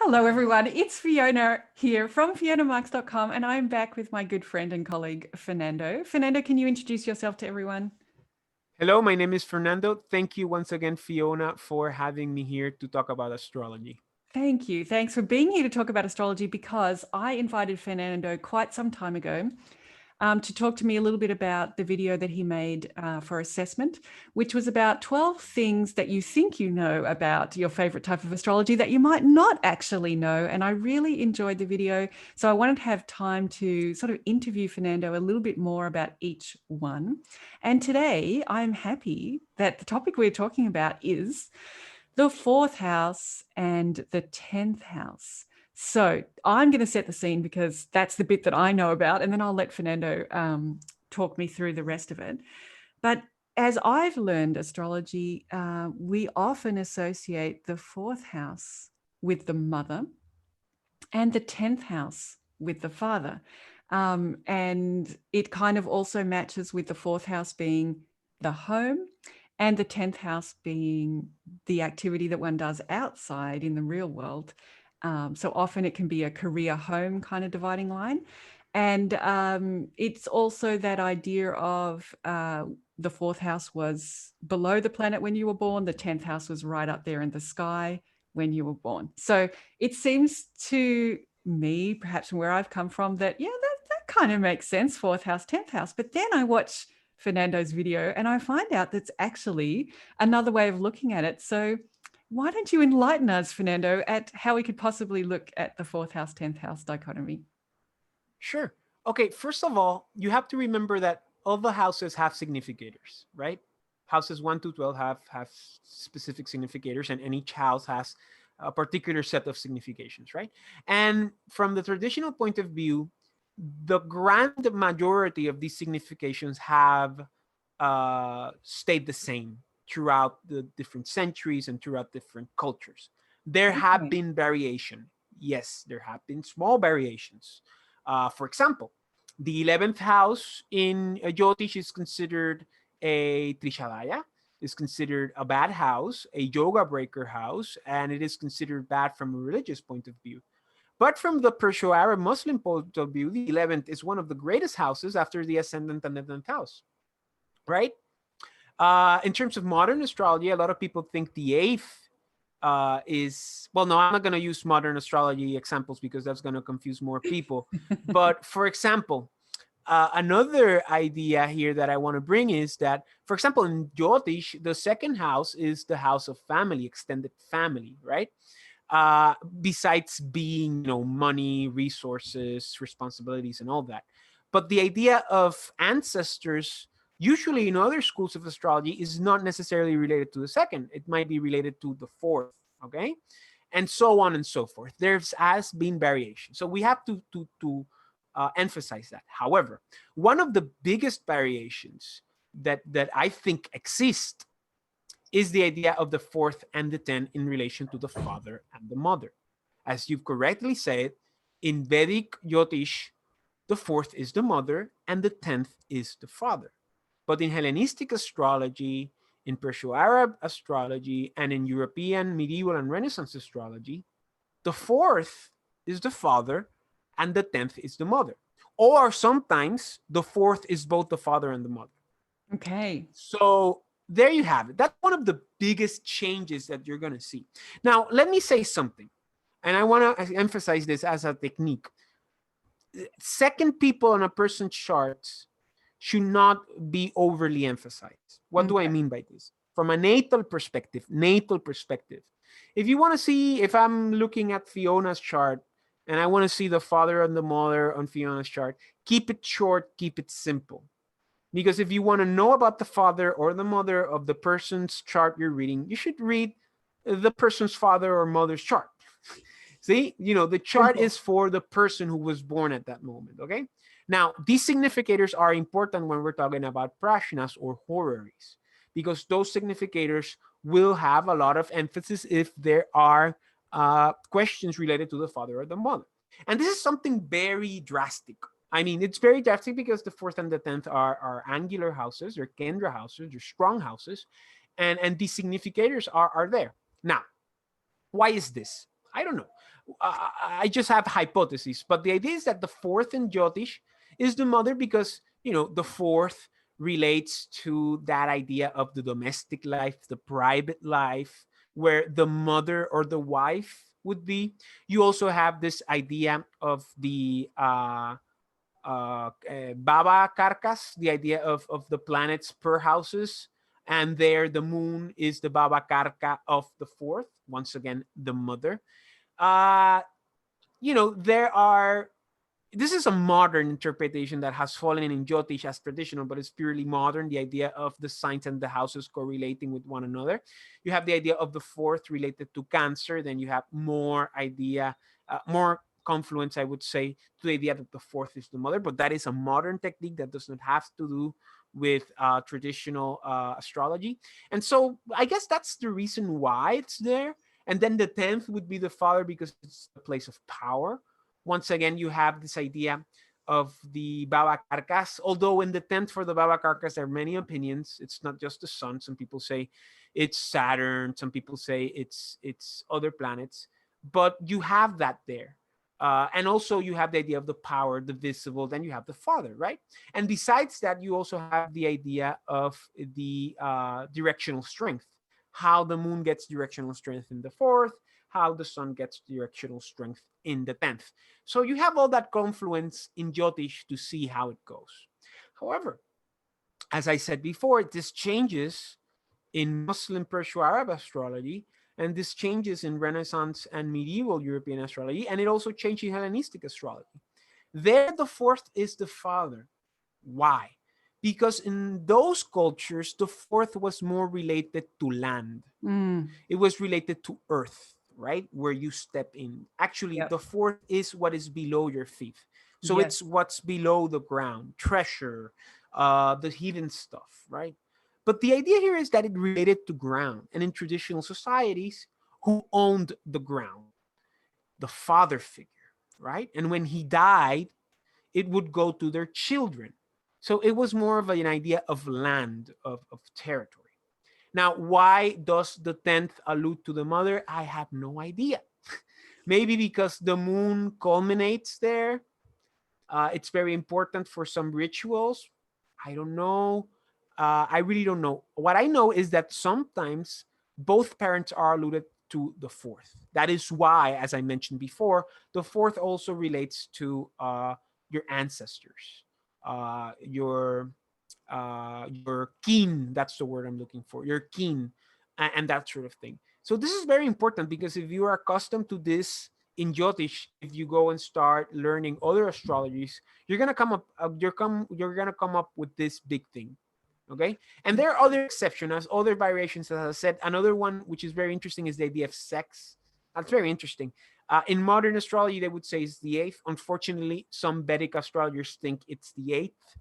Hello, everyone. It's Fiona here from FionaMarks.com, and I'm back with my good friend and colleague, Fernando. Fernando, can you introduce yourself to everyone? Hello, my name is Fernando. Thank you once again, Fiona, for having me here to talk about astrology. Thank you. Thanks for being here to talk about astrology because I invited Fernando quite some time ago to talk to me a little bit about the video that he made for assessment, which was about 12 things that you think you know about your favorite type of astrology that you might not actually know. And I really enjoyed the video. So I wanted to have time to sort of interview Fernando a little bit more about each one. And today I'm happy that the topic we're talking about is the fourth house and the 10th house. So I'm going to set the scene because that's the bit that I know about, and then I'll let Fernando talk me through the rest of it. But as I've learned astrology, we often associate the fourth house with the mother and the 10th house with the father. And it kind of also matches with the fourth house being the home and the 10th house being the activity that one does outside in the real world. So often it can be a career home kind of dividing line. And it's also that idea of the fourth house was below the planet when you were born, the 10th house was right up there in the sky when you were born. So it seems to me, perhaps from where I've come from, that, yeah, that kind of makes sense, fourth house, 10th house. But then I watch Fernando's video and I find out that's actually another way of looking at it. So why don't you enlighten us, Fernando, at how we could possibly look at the fourth house, 10th house dichotomy? Sure. Okay, first of all, you have to remember that all the houses have significators, right? Houses 1 to 12 have specific significators, and each house has a particular set of significations, right? And from the traditional point of view, the grand majority of these significations have stayed the same throughout the different centuries and throughout different cultures. There have Okay. been variation. Yes, there have been small variations. For example, the 11th house in Jyotish is considered a Trishadaya, is considered a bad house, a yoga breaker house, and it is considered bad from a religious point of view. But from the Perso-Arab Muslim point of view, the 11th is one of the greatest houses after the ascendant and the 10th house, right? In terms of modern astrology, a lot of people think the 8th is, well, no, I'm not going to use modern astrology examples because that's going to confuse more people. But for example, another idea here that I want to bring is that, for example, in Jyotish, the second house is the house of family, extended family, right? Besides being, money, resources, responsibilities, and all that. But the idea of ancestors, usually in other schools of astrology, is not necessarily related to the second. It might be related to the fourth, okay? And so on and so forth. There's has been variation. So we have to emphasize that. However, one of the biggest variations that I think exist is the idea of the fourth and the 10 in relation to the father and the mother. As you've correctly said, in Vedic Jyotish, the fourth is the mother and the 10th is the father. But in Hellenistic astrology, in Perso-Arab astrology, and in European medieval and Renaissance astrology, the fourth is the father and the 10th is the mother. Or sometimes the fourth is both the father and the mother. Okay. So there you have it. That's one of the biggest changes that you're going to see. Now, let me say something, and I want to emphasize this as a technique. Second people on a person's chart should not be overly emphasized. What do I Okay. mean by this? From a natal perspective, if you want to see, if I'm looking at Fiona's chart and I want to see the father and the mother on Fiona's chart, keep it short, keep it simple. Because if you want to know about the father or the mother of the person's chart you're reading, you should read the person's father or mother's chart. See, the chart Simple. is for the person who was born at that moment. Okay. Now, these significators are important when we're talking about prashnas or horaries, because those significators will have a lot of emphasis if there are questions related to the father or the mother. And this is something very drastic. I mean, it's very drastic because the fourth and the 10th are angular houses, they're Kendra houses, they're strong houses, and these significators are there. Now, why is this? I don't know. I just have hypotheses, but the idea is that the fourth in Jyotish is the mother because, the fourth relates to that idea of the domestic life, the private life, where the mother or the wife would be. You also have this idea of the Baba Karkas, the idea of the planets per houses. And there, the moon is the Baba Karka of the fourth, once again, the mother. Uh, there are this is a modern interpretation that has fallen in Jyotish as traditional, but it's purely modern. The idea of the signs and the houses correlating with one another. You have the idea of the fourth related to Cancer. Then you have more confluence, I would say, to the idea that the fourth is the mother. But that is a modern technique that does not have to do with traditional astrology. And so I guess that's the reason why it's there. And then the 10th would be the father because it's a place of power. Once again, you have this idea of the Baba Karkas. Although in the 10th for the Baba Karkas, there are many opinions. It's not just the sun. Some people say it's Saturn. Some people say it's other planets. But you have that there. And also you have the idea of the power, the visible, then you have the father, right? And besides that, you also have the idea of the directional strength, how the moon gets directional strength in the fourth, how the sun gets directional strength in the 10th. So you have all that confluence in Jyotish to see how it goes. However, as I said before, this changes in Muslim Persian-Arab astrology, and this changes in Renaissance and medieval European astrology, and it also changed in Hellenistic astrology. There, the fourth is the father. Why? Because in those cultures, the fourth was more related to land. It was related to earth, right? Where you step in. Actually, Yep. the fourth is what is below your feet. So Yes. it's what's below the ground, treasure, the hidden stuff, right? But the idea here is that it related to ground. And in traditional societies, who owned the ground? The father figure, right? And when he died, it would go to their children. So it was more of an idea of land, of territory. Now, why does the 10th allude to the mother? I have no idea. Maybe because the moon culminates there. It's very important for some rituals. I don't know. I really don't know. What I know is that sometimes both parents are alluded to the fourth. That is why, as I mentioned before, the fourth also relates to your ancestors, your kin. That's the word I'm looking for. Your kin, and that sort of thing. So this is very important because if you are accustomed to this in Jyotish, if you go and start learning other astrologies, you're gonna come up. You're gonna come up with this big thing. Okay, and there are other exceptions, other variations. As I said, another one which is very interesting is the idea of sex. That's very interesting. In modern astrology, they would say it's the eighth. Unfortunately, some Vedic astrologers think it's the eighth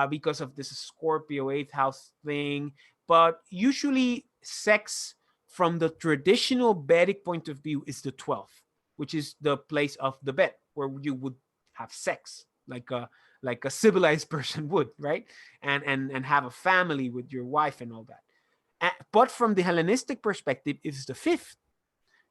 because of this Scorpio eighth house thing. But usually, sex from the traditional Vedic point of view is the 12th, which is the place of the bed where you would have sex, like a civilized person would, right? And have a family with your wife and all that. But from the Hellenistic perspective, it's the fifth.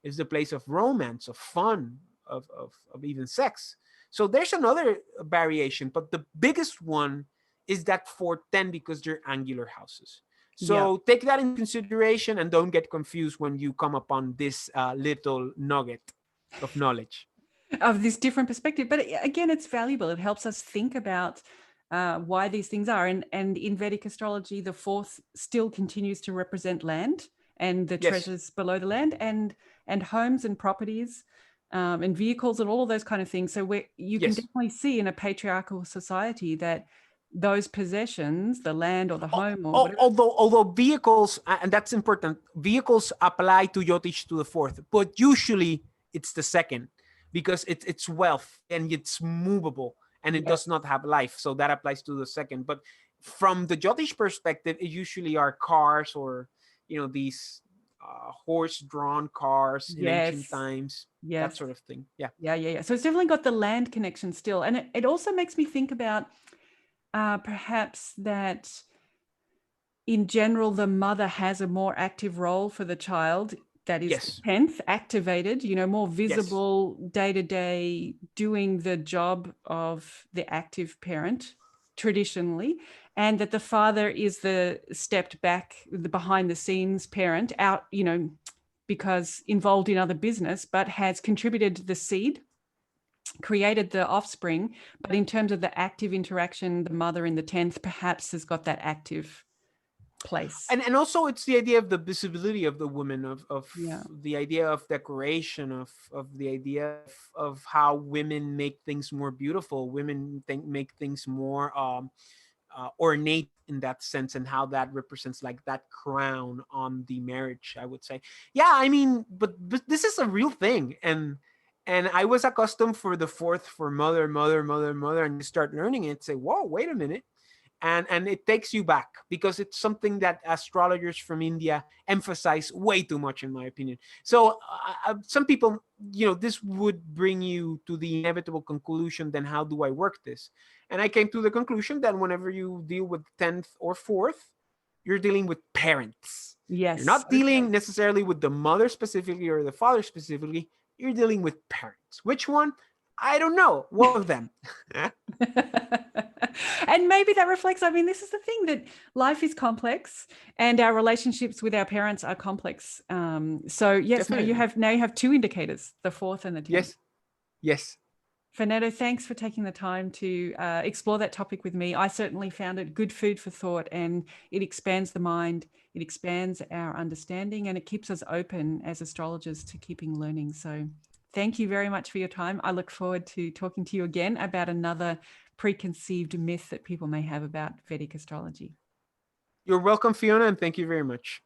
It's the place of romance, of fun, of even sex. So there's another variation, but the biggest one is that for 10 because they're angular houses. So take that in consideration and don't get confused when you come upon this little nugget of knowledge. Of this different perspective. But again, it's valuable. It helps us think about why these things are. And in Vedic astrology, the fourth still continues to represent land and the treasures below the land and homes and properties and vehicles and all of those kind of things. So you can definitely see in a patriarchal society that those possessions, the land or the home or whatever. Although vehicles, and that's important, vehicles apply to Jyotish to the fourth, but usually it's the second because it's wealth and it's movable and it does not have life. So that applies to the second. But from the Jyotish perspective, it usually are cars or, these horse-drawn cars in ancient times, that sort of thing. Yeah. So it's definitely got the land connection still. And it also makes me think about perhaps that in general, the mother has a more active role for the child that is the Yes. 10th activated, more Yes. visible day to day, doing the job of the active parent traditionally, and that the father is the stepped back, the behind the scenes parent out, because involved in other business, but has contributed the seed, created the offspring. But in terms of the active interaction, the mother in the 10th perhaps has got that active place. And also it's the idea of the visibility of the woman, of Yeah. the idea of decoration, of the idea of how women make things more beautiful, women make things more ornate in that sense, and how that represents like that crown on the marriage, I would say. Yeah, I mean, but this is a real thing. And I was accustomed for the fourth for mother, mother, mother, mother, and you start learning it, say, whoa, wait a minute. And it takes you back, because it's something that astrologers from India emphasize way too much, in my opinion. So some people, this would bring you to the inevitable conclusion, then how do I work this? And I came to the conclusion that whenever you deal with 10th or 4th, you're dealing with parents. You're Yes. not dealing necessarily with the mother specifically or the father specifically. You're dealing with parents. Which one? I don't know. One of them. And maybe that reflects, this is the thing, that life is complex and our relationships with our parents are complex. So yes, Definitely. now you have 2 indicators, the 4th and the 10th. Yes. Yes. Fernando, thanks for taking the time to explore that topic with me. I certainly found it good food for thought, and it expands the mind, it expands our understanding, and it keeps us open as astrologers to keeping learning. So thank you very much for your time. I look forward to talking to you again about another preconceived myth that people may have about Vedic astrology. You're welcome, Fiona, and thank you very much.